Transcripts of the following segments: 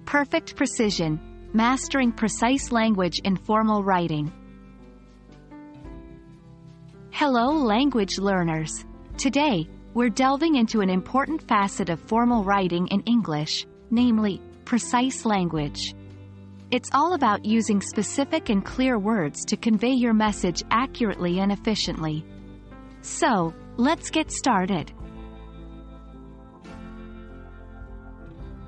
Perfect precision, mastering precise language in formal writing. Hello language learners. Today, we're delving into an important facet of formal writing in English, namely, precise language. It's all about using specific and clear words to convey your message accurately and efficiently. So, let's get started.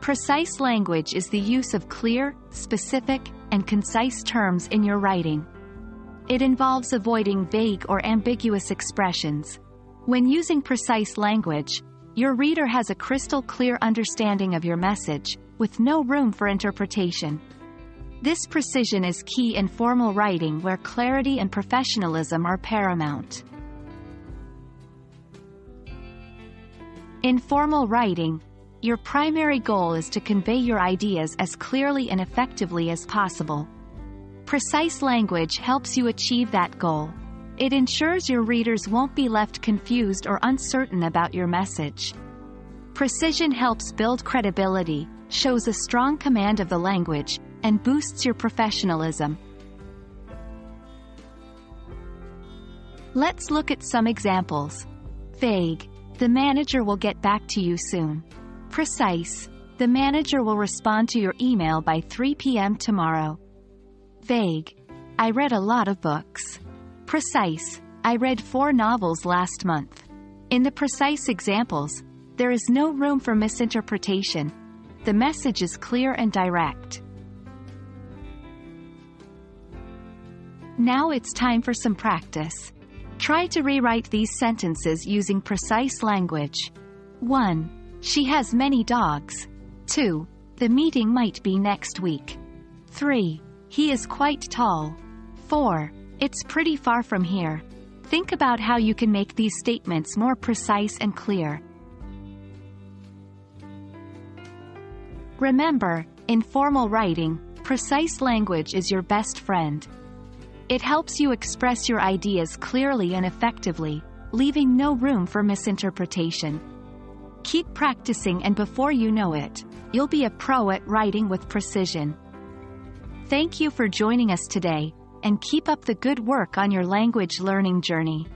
Precise language is the use of clear, specific, and concise terms in your writing. It involves avoiding vague or ambiguous expressions. When using precise language, your reader has a crystal clear understanding of your message, with no room for interpretation. This precision is key in formal writing where clarity and professionalism are paramount. In formal writing, your primary goal is to convey your ideas as clearly and effectively as possible. Precise language helps you achieve that goal. It ensures your readers won't be left confused or uncertain about your message. Precision helps build credibility, shows a strong command of the language, and boosts your professionalism. Let's look at some examples. Vague: the manager will get back to you soon. Precise: the manager will respond to your email by 3 p.m. tomorrow. Vague: I read a lot of books. Precise: I read 4 novels last month. In the precise examples, there is no room for misinterpretation. The message is clear and direct. Now it's time for some practice. Try to rewrite these sentences using precise language. 1. She has many dogs. 2. The meeting might be next week. 3. He is quite tall. 4. It's pretty far from here. Think about how you can make these statements more precise and clear. Remember, in formal writing, precise language is your best friend. It helps you express your ideas clearly and effectively, leaving no room for misinterpretation. Keep practicing, and before you know it, you'll be a pro at writing with precision. Thank you for joining us today, and keep up the good work on your language learning journey.